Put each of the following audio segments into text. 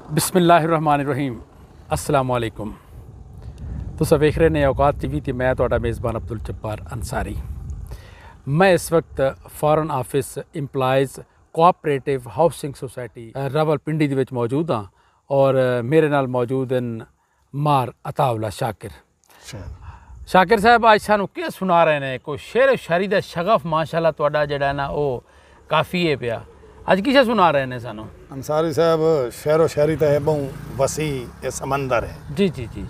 बिस्मिल्लाहिर्रहमानिर्रहीम अस्सलाम वालेकुम। तुस वेख रहे ने औकात टीवी ते मैं तुहाडा मेज़बान अब्दुल जब्बार अंसारी। मैं इस वक्त foreign office employees cooperative housing society Rawalpindi दे विच मौजूद हाँ और मेरे नाल मौजूद हैं मार अताउल्ला शाकिर। शाकिर साहब आज सानू क्या सुना रहे ने? कोई शेर शायरी दा शगफ माशाअल्लाह तुहाडा जिहड़ा ना वो काफ़ी है पिया। अज किसे सुना रहे ने सानू? अंसारी साहब शेरो शायरी तो है बहु वसी ये समंदर है जी जी जी।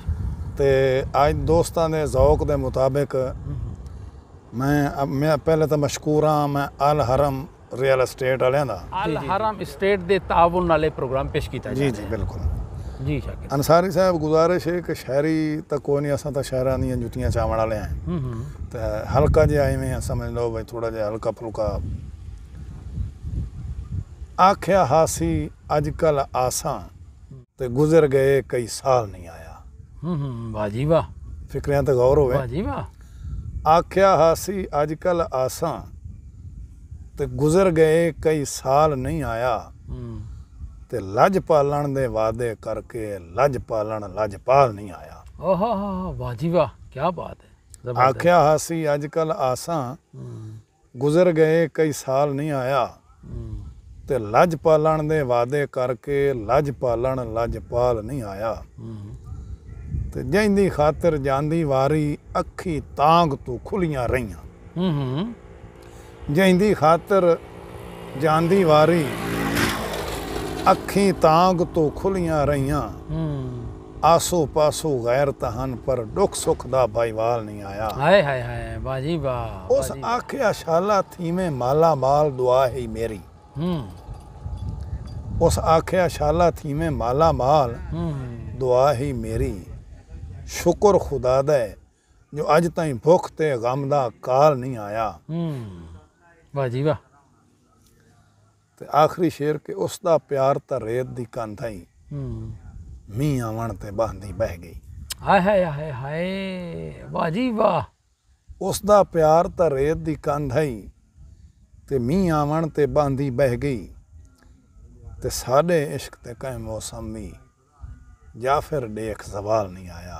ते आज दोस्तों के ज़ौक के मुताबिक मैं पहले तो मशकूर हाँ मैं अल हरम रियल एस्टेट वाले दा अल हरम एस्टेट दे ताउन नाले प्रोग्राम पेश किया जी जी बिल्कुल जी। शाकिर अंसारी साहब गुजारिश है कि शायरी तो कोई नहीं, असा तो शायरा दी जुतियाँ चावण वाले हैं तो हल्का जिहा इवें समझ लो भाई थोड़ा जिहा हल्का फुल्का। आख्या हासी अजकल आसां ते गुजर गए कई साल नहीं आया। वाह जी वाह। फिक्रियां तो गौर होवे। वाह जी वाह। आख्या हासी अजकल आसां ते गुजर गए कई साल नहीं आया ते लज पालण दे वादे करके लज पालण लजपाल नहीं आया। ओहो वाह जी वाह, क्या बात है। आख्या हासी अजकल आसां गुजर गए कई साल नहीं आया ते लज पालण दे वादे करके लज पालण लजपाल नहीं आया। ते जैंदी खातिर जांदी वारी अखी तांग तू खुलियां रहियां। जैंदी खातिर जांदी वारी अखी तांग तू खुलियां रहियां। आसो पासो गैर तहन पर दुख सुख दा भाईवाल नहीं आया। हाय हाय हाय वाह जी वाह। उस आख्या शाला थी में माला माल दुआ ही मेरी। उस आख्या शाला थी में माला माल दुआ ही मेरी। शुक्र खुदा दे जो अज ताई भुख ते गम दा काल नहीं आया। वाह जी वाह। ते आखिरी शेर के उसदा प्यार ता रेत दी कंधाई मीं आवन ते बहंदी बह गई। हाय हाय हाय हाय वाह जी वाह। उसदा प्यार ता रेत दी कंधाई ते मीं आवन ते बहंदी बह गई। ते साडे इश्क ते कहीं मौसम भी या फिर देख सवाल नहीं आया।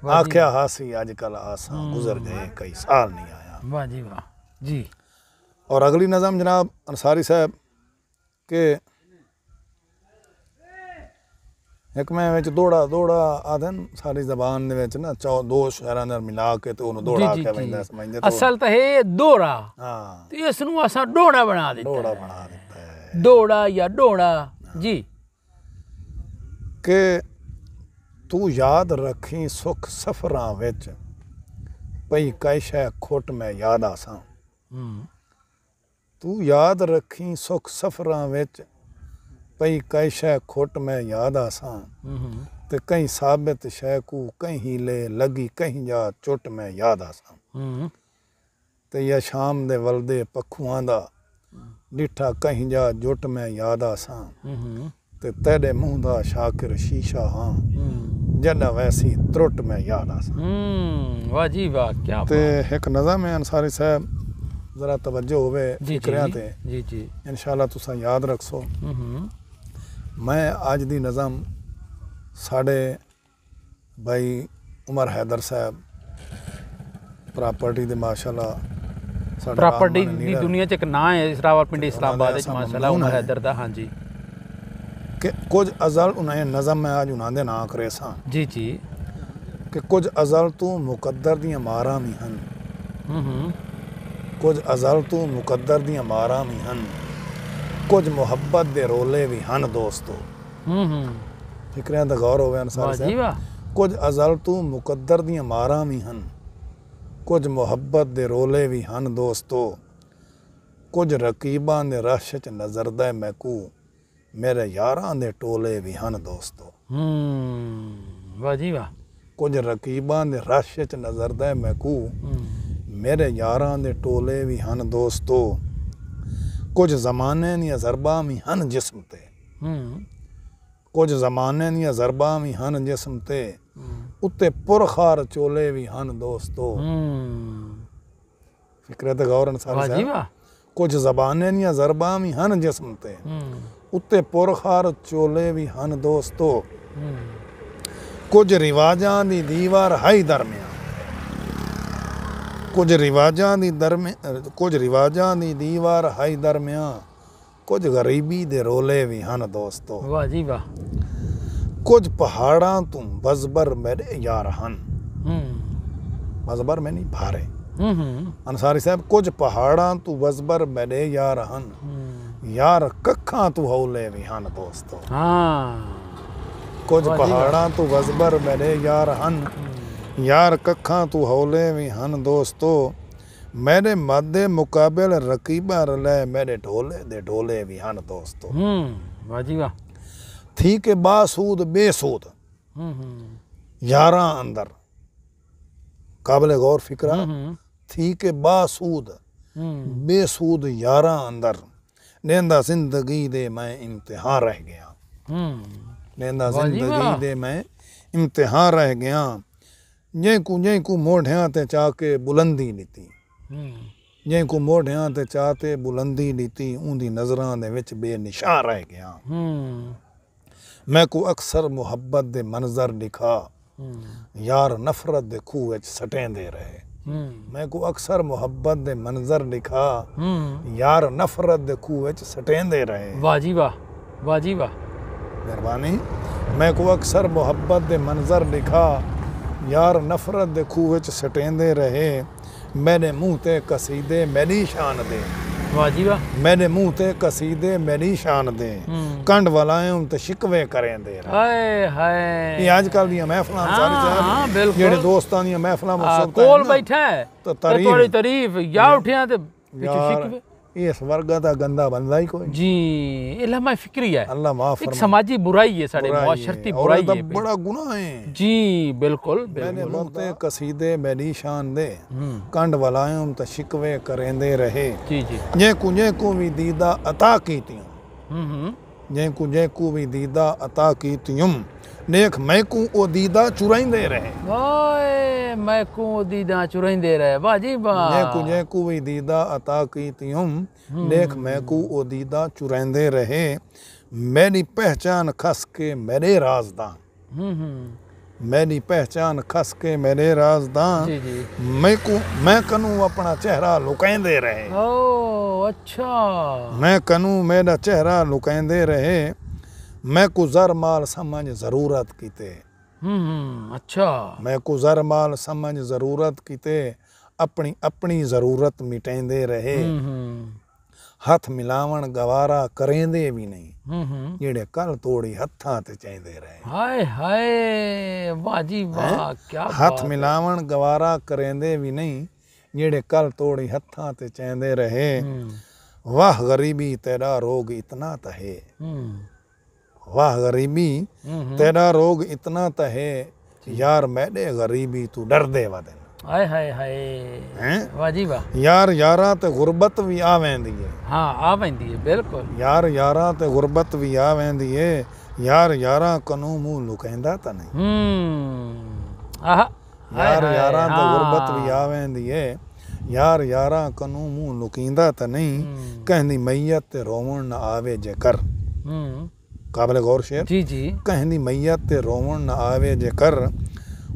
आख्या हासी अजकल आसां गुजर गए कई साल नहीं आया। वाह जी वाह जी। और अगली नज़म जनाब अंसारी साहब के एक मैं विच दौड़ा दौड़ा आदन सारी जबान दे विच ना दो शहरां नाल मिला के ते ओनू दौड़ा के वैंदा समझदे। असल तो है दोड़ा। हाँ ते इस नू असां डोड़ा बना दित्ता। दौड़ा बना दिता है दौड़ा या डोड़ा जी। के तू याद रखी सुख सफरां विच पई कई शै खुट मैं याद आसां। तू याद रखी सुख सफरां विच पई कई शै खुट मैं याद आसां। ते कहीं साबित शै कू कहीं हीले लगी कहीं जा चुट मैं याद आसां। ते या शाम दे वलदे पखुआं दा डिठा कहीं जा जुट मैं याद आसां। ते तेरे मुंह दा शाकिर शीशा हाँ जदा वैसी त्रुट मैं याद आसां। वाह जी वाह क्या। ते एक नज़म है अंसारी साहब जरा तवज्जो होवे फिक्रियां ते जी जी इंशाअल्लाह तुसां याद रखसो। मैं अज दी नज़म साढ़े भाई उमर हैदर साहब प्रॉपर्टी दे माशाअल्लाह प्रॉपर्टी दी दुनिया च एक नाम है इस रावलपिंडी इस्लामाबाद च माशाअल्लाह उमर हैदर दा। हाँ जी कि कुछ अज़ल उन्हें नज़म मैं आज उन्हां दे नां करे सां जी जी कि कुछ अज़ल तू मुकद्दर दियां मारां भी हन। कुछ अज़ल तू मुकद्दर दियां मारां भी हन। कुछ मुहब्बत दे रोले भी हन दोस्तों। फिक्रियां दा गौर होवे अंसारी साहब। कुछ अज़ल तू मुकद्दर दियां मारां भी हन। कुछ मुहब्बत दे रोले भी हन दोस्तों। कुछ रकीबां दे रश च नज़रदा मैकू मेरे यारां दे टोले भी हन दोस्तों। वाह जी वाह। कुछ रकीबां दे रश च नज़रदा मैकू मेरे यारां दे टोले भी हन दोस्तों। कुछ ज़माने दियां ज़रबां भी हन जिस्म ते। कुछ ज़माने दियां ज़रबां भी हन जिस्म ते उत्ते पुरखार चोले भी हन दोस्तों। फिक्रे ते गौर अंसारी साहब। कुछ ज़बाने दियां ज़रबां भी हन जिस्म ते ਉੱਤੇ ਪੁਰਖਾਰ ਚੋਲੇ ਵੀ ਹਨ ਦੋਸਤੋ ਕੁਝ ਰਿਵਾਜਾਂ ਦੀ ਦੀਵਾਰ ਹਾਈ ਦਰਮਿਆਨ ਕੁਝ ਰਿਵਾਜਾਂ ਦੀ ਦੀਵਾਰ ਹਾਈ ਦਰਮਿਆਨ ਕੁਝ ਗਰੀਬੀ ਦੇ ਰੋਲੇ ਵੀ ਹਨ ਦੋਸਤੋ ਵਾਹ ਜੀ ਵਾਹ ਕੁਝ ਪਹਾੜਾਂ ਤੋਂ ਬਜ਼ਬਰ ਮੇਰੇ ਯਾਰ ਹਨ ਬਜ਼ਬਰ ਮੈਂ ਨਹੀਂ ਭਾਰੇ ਅੰਸਾਰੀ ਸਾਹਿਬ ਕੁਝ ਪਹਾੜਾਂ ਤੋਂ ਬਜ਼ਬਰ ਮੇਰੇ ਯਾਰ ਹਨ ਯਾਰ ਕੱਖਾਂ ਤੋਂ ਹੌਲੇ ਵੀ ਹਨ ਦੋਸਤੋ ਹਾਂ ਕੁਝ ਪਹਾੜਾਂ ਤੋਂ ਬਜ਼ਬਰ ਮੇਰੇ ਯਾਰ ਹਨ ਯਾਰ ਕੱਖਾਂ ਤੋਂ ਹੌਲੇ ਵੀ ਹਨ ਦੋਸਤੋ ਮੇਰੇ ਮਾਦੇ ਮੁਕਾਬਲ ਰਕੀਬਾਂ ਰਲੇ ਮੇਰੇ ਢੋਲੇ ਦੇ ਢੋਲੇ ਵੀ ਹਨ ਦੋਸਤੋ ਵਾਹ ਜੀ ਵਾਹ थी के बासूद बेसूद यारां अंदर काबिल गौर फिक्रा थी के बासूद बेसूद यारां अंदर नेंदा जिंदगी दे मैं इम्तिहान रह गया नेंदा जिंदगी दे मैं इम्तिहान रह गया जेकू मोढ़ियां ते चाके बुलंदी लीती जेकू मोढ़ियां ते चाते बुलंदी लीती उंदी नजरां दे विच बेनिशान रह गया मैं को अक्सर मुहब्बत दे मंजर दिखा यार नफरत दे खूह विच सटेंदे रहे मैं को अक्सर मुहब्बत दे मंजर दिखा यार नफरत दे खूह विच सटेंदे रहे वाह जी वाह वाह जी वाह मेहरबानी मैं को अक्सर मुहब्बत दे मंजर दिखा यार नफरत दे खूह विच सटेंदे रहे मेरे मुंह ते कसीदे मेरी शान दे वाह जी वाह मेरे मुंह ते कसीदे मेरी शान दे कंड वलाएं ते शिकवे करेंदे हाय हाय ये आजकल दी महफिलां सारी सारी बिल्कुल जेड़े दोस्तां दी महफिलां मकसद कोल बैठा है तो थोड़ी तारीफ या उठिया ते पिछू शिकवे इस वर्ग दा गंदा बंदा ही कोई जी इलामा फिक्री है अल्लाह माफ एक समाजी बुराई है साडे मुआशरती बुराई है बड़ा गुनाह है जी बिल्कुल मैंने मुंह ते कसीदे मेरी शान दे कंड वलाएं ते शिकवे करेंदे रहे जी जी जेकू भी दीदा अता कीतियां जेकू भी दीदा अता कीतियुम नेक मैकू ओ दीदा चुराइंदे रहे ओए मैकू ओ दीदा चुराइंदे रहे वाह जी वाह जेकू भी दीदा अता कीतियुम नेक मैकू ओ दीदा चुराइंदे रहे मेरी पहचान खस के मेरे राजदां मेरी पहचान खस के मेरे राजदां जी जी मैं कनू अपना चेहरा लुकाइंदे रहे ओ अच्छा मैं कनू मेरा चेहरा लुकाइंदे रहे मैं को जर माल समझ जरूरत कीते अच्छा मैं को जर माल समझ जरूरत कीते अपनी अपनी जरूरत मिटाइंदे रहे हथ मिलावण गवारा करेंदे भी नहीं जेड़े कल तोड़ी हत्थां ते चाइंदे रहे हाय हाय वाह जी वाह क्या हथ मिलावण गवारा करेंदे भी नहीं जेड़े कल तोड़ी हत्थां ते चाइंदे रहे वाह गरीबी तेरा रोग इतना तहे वाह गरीबी तेरा रोग इतना तहे यार मैडे गरीबी तू डर दे वदन हाय हाय हाय वाह जी वाह यार यारा ते गुरबत भी आ वेंदी है हाँ आ वेंदी है बिल्कुल यार यारा ते गुरबत भी आ वेंदी है यार यारा कनू मुंह लुकाइंदा त नहीं आहा यार यारा ते गुरबत भी आ वेंदी है यार यारा कनू मुंह लुकींदा त नहीं कहंदी मैयत ते रोवण न आवे जे कर काबिल गौर शेर जी जी कहंदी मैयत ते रोवण न आवे जे कर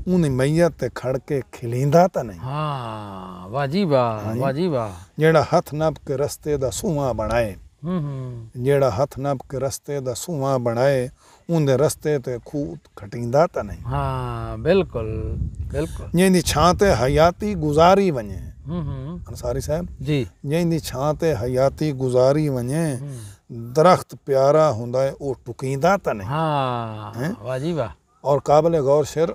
उन मैयत ते खड़ के खिलींदा त नहीं हाँ वाह जी वाह जेड़ा हथ नब के रस्ते दा सूआ बनाए जेड़ा हथ नब के रस्ते दा सूआ बनाए उंदे रस्ते ते खूत खटींदा त नहीं हाँ बिल्कुल बिल्कुल जेंदी छां ते हयाती गुजारी वने अंसारी साहब जी जेंदी छां ते हयाती गुजारी वने दरख्त प्यारा हुंदा है ओ टुकींदा त नहीं हाँ वाह जी वाह और काबिल गौर शेर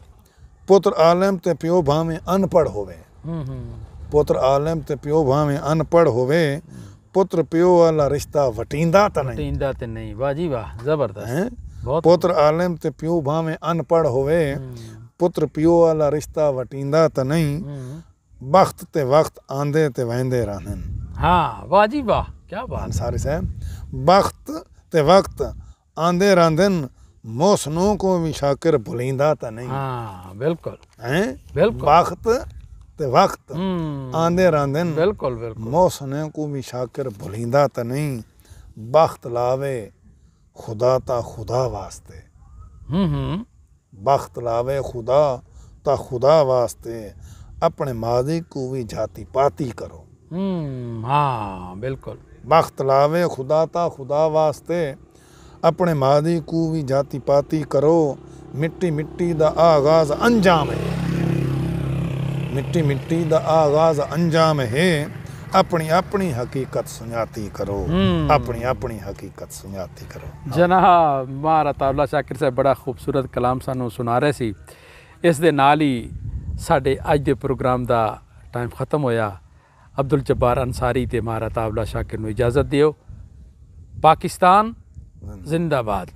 पुत्र आलम ते प्यो भावें अनपढ़ होवे पुत्र आलम ते प्यो भावें अनपढ़ होवे पुत्र प्यो वाला रिश्ता वटींदा त नहीं वाह जी वाह जबरदस्त पुत्र आलम ते प्यो भावें अनपढ़ होवे पुत्र प्यो वाला रिश्ता वटींदा त नहीं वक्त ते वक्त आंदे ते वहंदे रहन हाँ वाह जी वाह क्या बात सारे साहब वक्त ते वक्त आंदे रहंदन मौसनों को भी शाकिर भुलींदा त नहीं हाँ बिल्कुल बिल्कुल वक्त ते वक्त आंदे रहंदन बिल्कुल बिल्कुल मौसनों को भी शाकिर भुलींदा त नहीं वक्त लावे खुदा ता खुदा वास्ते, हम्म, बख्त लावे खुदा ता खुदा वास्ते, अपने माजी को भी जाति पाती करो। हाँ बिल्कुल। बख्त लावे खुदा ता खुदा वास्ते, अपने मादी को भी जाति पाती करो। मिट्टी मिट्टी दा आगाज अंजाम है, मिट्टी मिट्टी दा आगाज अंजाम है, अपनी अपनी हकीकत सुनाती करो, अपनी अपनी हकीकत सुनाती करो। जनाब महाराज तावला शाकिर साहब बड़ा खूबसूरत कलाम सानू सुना रहे सी। इस दे नाल ही साडे अज दे प्रोग्राम दा टाइम खत्म होया। अब्दुल जब्बार अंसारी ते महाराज तावला शाकिर नू इजाज़त दियो। पाकिस्तान जिंदाबाद।